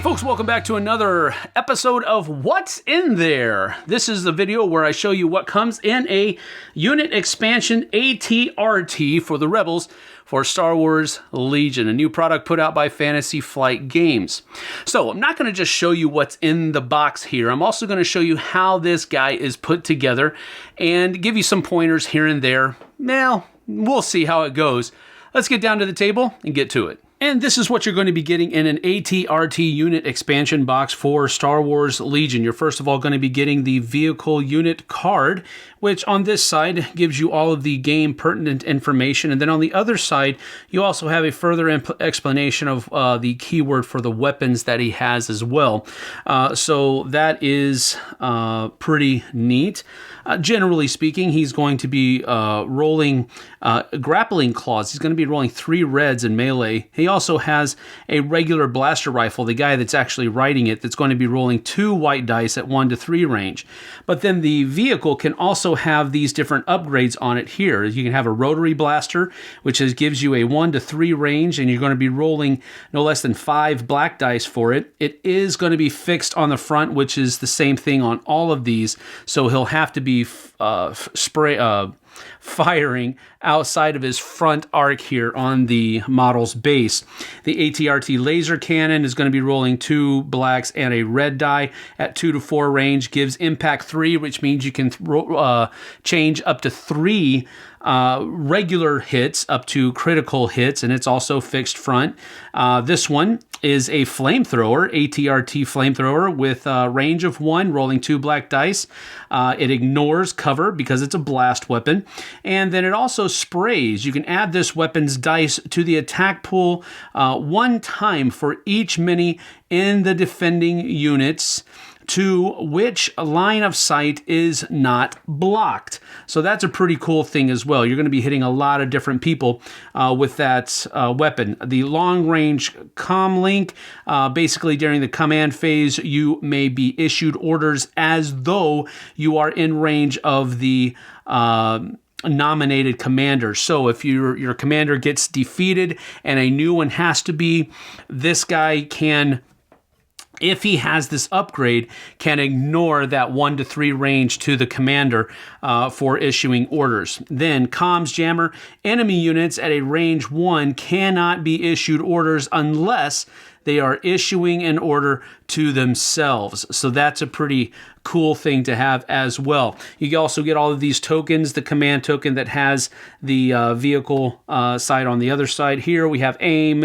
Folks, welcome back to another episode of What's in There. This is the video where I show you what comes in a unit expansion ATRT for the Rebels for Star Wars Legion, a new product put out by Fantasy Flight Games. So I'm not going to just show you what's in the box here. I'm also going to show you how this guy is put together and give you some pointers here and there. Now, we'll see how it goes. Let's get down to the table and get to it. And this is what you're going to be getting in an ATRT unit expansion box for Star Wars Legion. You're first of all going to be getting the vehicle unit card, which on this side gives you all of the game pertinent information. And then on the other side, you also have a further explanation of the keyword for the weapons that he has as well. So that is pretty neat. Generally speaking, he's going to be rolling grappling claws. He's going to be rolling 3 reds in melee. He also has a regular blaster rifle, the guy that's actually riding it, that's going to be rolling 2 white dice at 1 to 3 range. But then the vehicle can also have these different upgrades on it here. You can have a rotary blaster, which gives you a 1 to 3 range, and you're going to be rolling no less than 5 black dice for it. It is going to be fixed on the front, which is the same thing on all of these, so he'll have to be firing outside of his front arc here on the model's base. The ATRT laser cannon is going to be rolling 2 blacks and a red die at 2 to 4 range, gives impact 3, which means you can change up to 3 regular hits up to critical hits, and it's also fixed front. This one is a flamethrower, ATRT flamethrower with a range of 1, rolling 2 black dice. It ignores cover because it's a blast weapon, and then it also sprays. You can add this weapon's dice to the attack pool 1 time for each mini in the defending units to which line of sight is not blocked. So that's a pretty cool thing as well. You're going to be hitting a lot of different people with that weapon. The long-range comm link, basically during the command phase, you may be issued orders as though you are in range of the nominated commander. So if your commander gets defeated and a new one has to be, this guy can, if he has this upgrade, can ignore that 1 to 3 range to the commander for issuing orders. Then comms jammer, enemy units at a range 1 cannot be issued orders unless they are issuing an order to themselves. So that's a pretty cool thing to have as well. You also get all of these tokens, the command token that has the vehicle side on the other side. Here we have aim,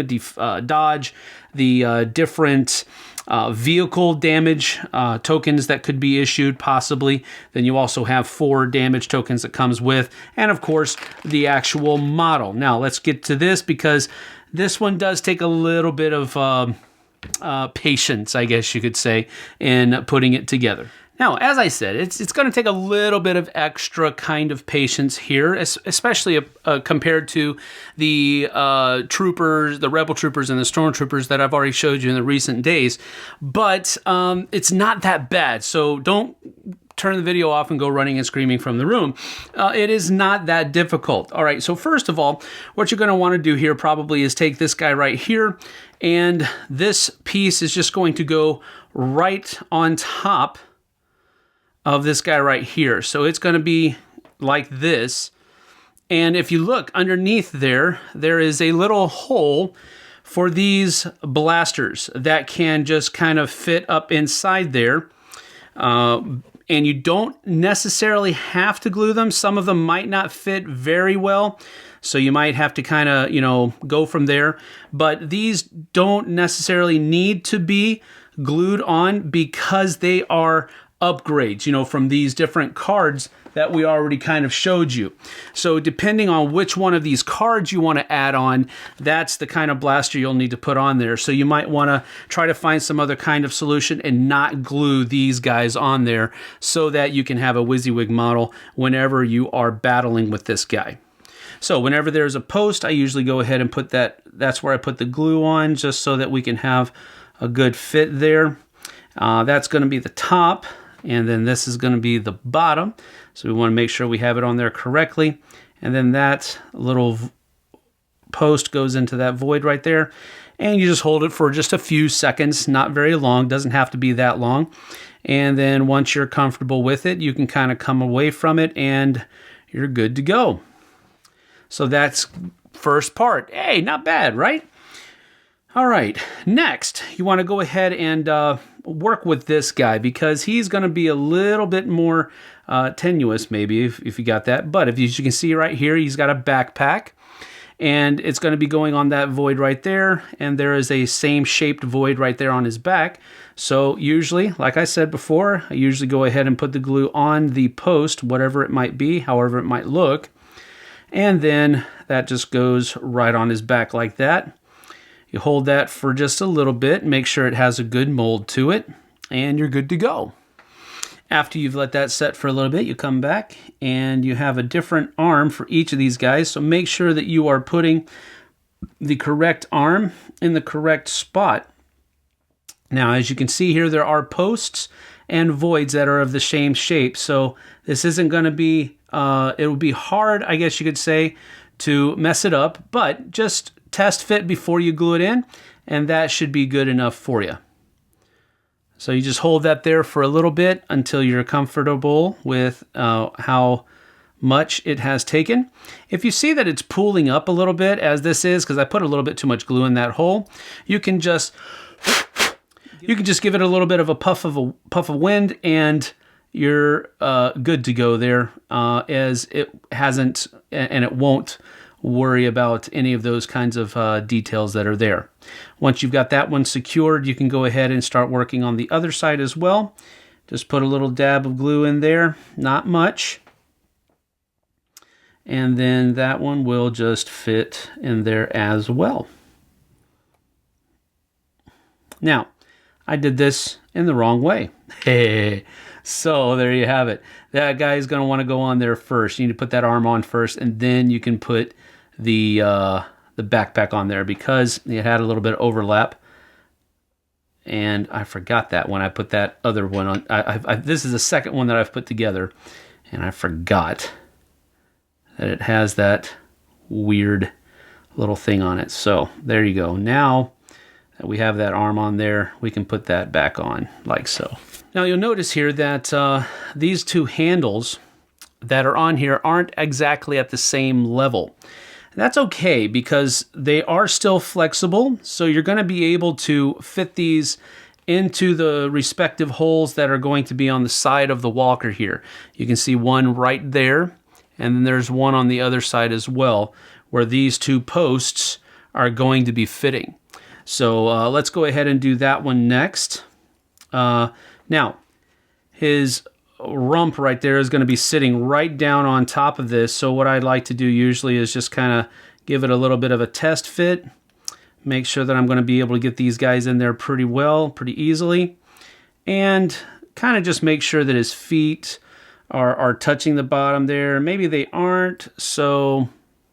dodge, the different vehicle damage tokens that could be issued possibly. Then you also have 4 damage tokens that comes with, and of course the actual model. Now let's get to this, because this one does take a little bit of patience, I guess you could say, in putting it together. Now, as I said, it's going to take a little bit of extra kind of patience here, especially compared to the troopers, the rebel troopers and the stormtroopers that I've already showed you in the recent days. But it's not that bad, so don't turn the video off and go running and screaming from the room. It is not that difficult. All right, so first of all, what you're going to want to do here probably is take this guy right here, and this piece is just going to go right on top of this guy right here. So it's going to be like this. And if you look underneath there, there is a little hole for these blasters that can just kind of fit up inside there. And you don't necessarily have to glue them. Some of them might not fit very well, so you might have to kind of, go from there. But these don't necessarily need to be glued on because they are upgrades, from these different cards that we already kind of showed you. So depending on which one of these cards you want to add on, that's the kind of blaster you'll need to put on there. So you might want to try to find some other kind of solution and not glue these guys on there so that you can have a WYSIWYG model whenever you are battling with this guy. So whenever there's a post, I usually go ahead and put that's where I put the glue on, just so that we can have a good fit there. That's going to be the top. And then this is going to be the bottom. So we want to make sure we have it on there correctly. And then that little post goes into that void right there. And you just hold it for just a few seconds, not very long, doesn't have to be that long. And then once you're comfortable with it, you can kind of come away from it and you're good to go. So that's first part. Hey, not bad, right? All right, next, you want to go ahead and work with this guy because he's going to be a little bit more tenuous, maybe, if you got that. But as you can see right here, he's got a backpack, and it's going to be going on that void right there, and there is a same shaped void right there on his back. So usually, like I said before, I usually go ahead and put the glue on the post, whatever it might be, however it might look, and then that just goes right on his back like that. You hold that for just a little bit, make sure it has a good mold to it, and you're good to go. After you've let that set for a little bit, you come back and you have a different arm for each of these guys. So make sure that you are putting the correct arm in the correct spot. Now, as you can see here, there are posts and voids that are of the same shape. So this isn't going to be, it will be hard, I guess you could say, to mess it up, but just test fit before you glue it in, and that should be good enough for you. So you just hold that there for a little bit until you're comfortable with how much it has taken. If you see that it's pooling up a little bit, as this is, because I put a little bit too much glue in that hole, you can just give it a little bit of a puff of wind, and you're good to go there, as it hasn't and it won't worry about any of those kinds of details that are there. Once you've got that one secured, you can go ahead and start working on the other side as well. Just put a little dab of glue in there, not much. And then that one will just fit in there as well. Now, I did this in the wrong way. So there you have it. That guy is going to want to go on there first. You need to put that arm on first, and then you can put the backpack on there because it had a little bit of overlap. And I forgot that when I put that other one on. This is the second one that I've put together, and I forgot that it has that weird little thing on it. So there you go. Now that we have that arm on there, we can put that back on like so. Now you'll notice here that these two handles that are on here aren't exactly at the same level. And that's okay because they are still flexible, so you're going to be able to fit these into the respective holes that are going to be on the side of the walker here. You can see one right there, and then there's one on the other side as well, where these two posts are going to be fitting. So let's go ahead and do that one next. Now, his rump right there is going to be sitting right down on top of this. So what I'd like to do usually is just kind of give it a little bit of a test fit. Make sure that I'm going to be able to get these guys in there pretty well, pretty easily. And kind of just make sure that his feet are touching the bottom there. Maybe they aren't, so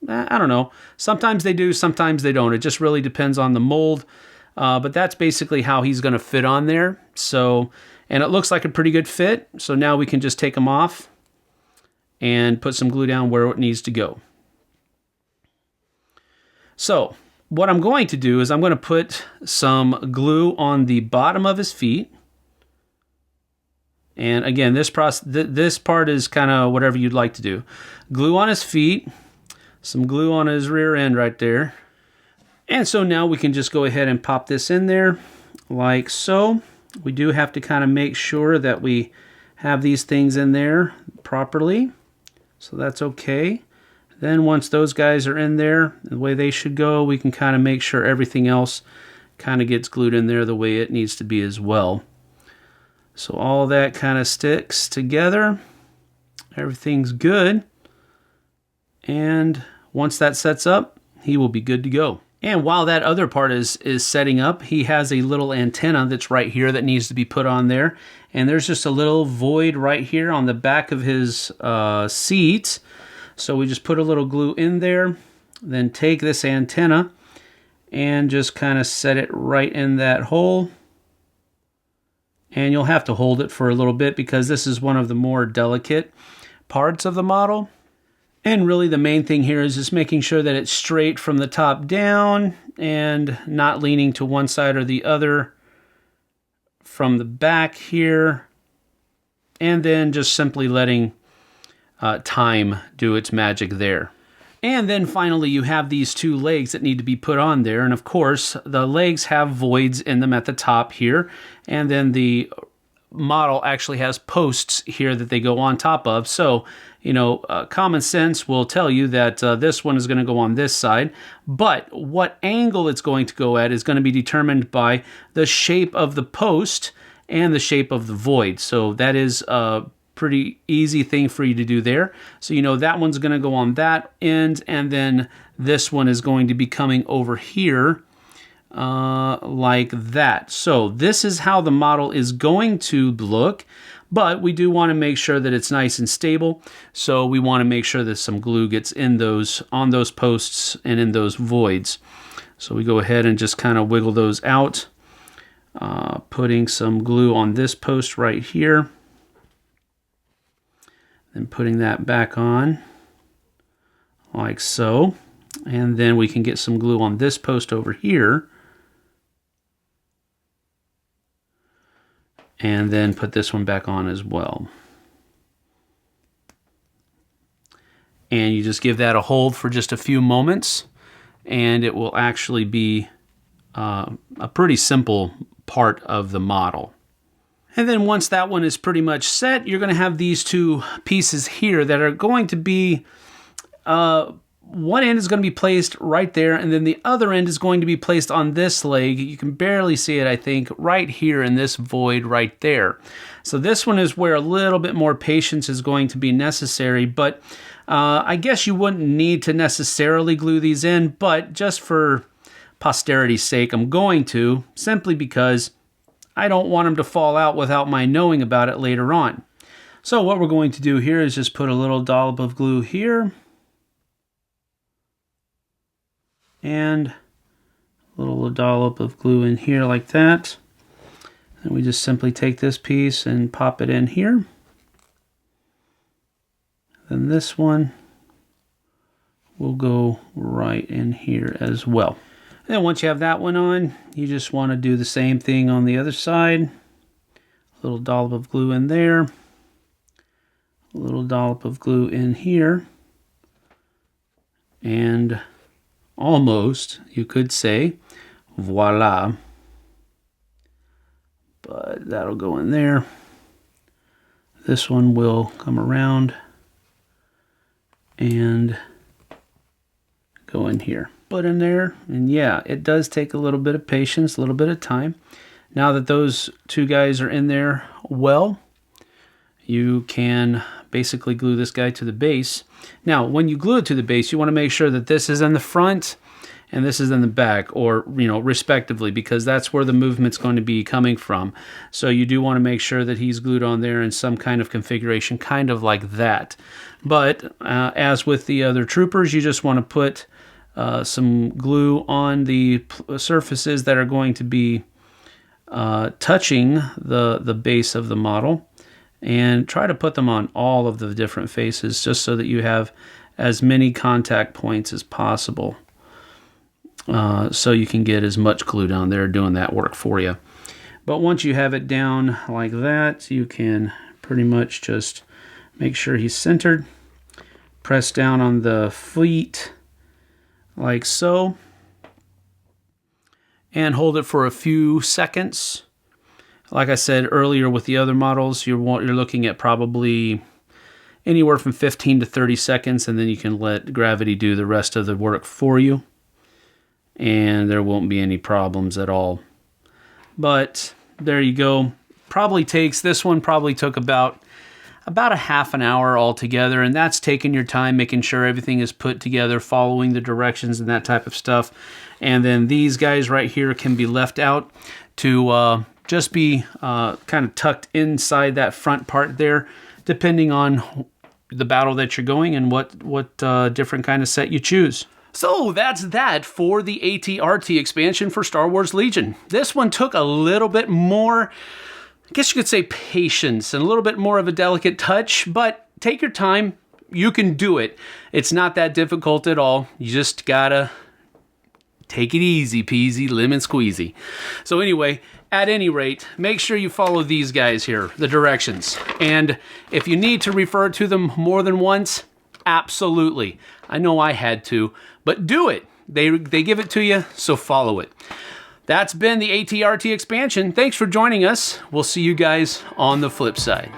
I don't know. Sometimes they do, sometimes they don't. It just really depends on the mold. But that's basically how he's going to fit on there. So, and it looks like a pretty good fit. So now we can just take them off and put some glue down where it needs to go. So what I'm going to do is I'm going to put some glue on the bottom of his feet. And again, this part is kind of whatever you'd like to do. Glue on his feet, some glue on his rear end right there. And so now we can just go ahead and pop this in there like so. We do have to kind of make sure that we have these things in there properly. So that's okay. Then once those guys are in there the way they should go, we can kind of make sure everything else kind of gets glued in there the way it needs to be as well. So all that kind of sticks together. Everything's good. And once that sets up, he will be good to go. And while that other part is setting up, he has a little antenna that's right here that needs to be put on there. And there's just a little void right here on the back of his seat. So we just put a little glue in there, then take this antenna and just kind of set it right in that hole. And you'll have to hold it for a little bit because this is one of the more delicate parts of the model. And really the main thing here is just making sure that it's straight from the top down and not leaning to one side or the other from the back here. And then just simply letting time do its magic there. And then finally you have these two legs that need to be put on there. And of course the legs have voids in them at the top here. And then the model actually has posts here that they go on top of. So, you know, common sense will tell you that this one is going to go on this side, but what angle it's going to go at is going to be determined by the shape of the post and the shape of the void. So that is a pretty easy thing for you to do there. So, you know, that one's going to go on that end, and then this one is going to be coming over here like that. So this is how the model is going to look, but we do want to make sure that it's nice and stable. So we want to make sure that some glue gets in those, on those posts and in those voids. So we go ahead and just kind of wiggle those out, putting some glue on this post right here, then putting that back on like so. And then we can get some glue on this post over here. And then put this one back on as well. And you just give that a hold for just a few moments, and it will actually be a pretty simple part of the model. And then once that one is pretty much set, you're going to have these two pieces here that are going to be, one end is going to be placed right there, and then the other end is going to be placed on this leg. You can barely see it, I think, right here in this void right there. So this one is where a little bit more patience is going to be necessary, but I guess you wouldn't need to necessarily glue these in, but just for posterity's sake, I'm going to, simply because I don't want them to fall out without my knowing about it later on. So what we're going to do here is just put a little dollop of glue here, and a little dollop of glue in here like that. And we just simply take this piece and pop it in here. Then this one will go right in here as well. And then once you have that one on, you just want to do the same thing on the other side. A little dollop of glue in there. A little dollop of glue in here. And almost, you could say, voila. But that'll go in there. This one will come around and go in here. Put in there, and yeah, it does take a little bit of patience, a little bit of time. Now that those two guys are in there well, you can basically glue this guy to the base. Now, when you glue it to the base, you want to make sure that this is in the front and this is in the back, or, you know, respectively, because that's where the movement's going to be coming from. So you do want to make sure that he's glued on there in some kind of configuration, kind of like that. But as with the other troopers, you just want to put some glue on the surfaces that are going to be touching the base of the model, and try to put them on all of the different faces, just so that you have as many contact points as possible, so you can get as much glue down there doing that work for you. But once you have it down like that, you can pretty much just make sure he's centered, press down on the feet like so, and hold it for a few seconds. Like I said earlier with the other models, you're looking at probably anywhere from 15 to 30 seconds, and then you can let gravity do the rest of the work for you, and there won't be any problems at all. But there you go. This one probably took about a half an hour altogether, and that's taking your time, making sure everything is put together, following the directions and that type of stuff. And then these guys right here can be left out to just be kind of tucked inside that front part there, depending on the battle that you're going and what different kind of set you choose. So that's that for the AT-RT expansion for Star Wars Legion. This one took a little bit more, I guess you could say, patience and a little bit more of a delicate touch, but take your time. you can do it. It's not that difficult at all. You just gotta take it easy peasy, lemon squeezy. So anyway, at any rate, make sure you follow these guys here, the directions. And if you need to refer to them more than once, absolutely. I know I had to, but do it. They give it to you, so follow it. That's been the ATRT expansion. Thanks for joining us. We'll see you guys on the flip side.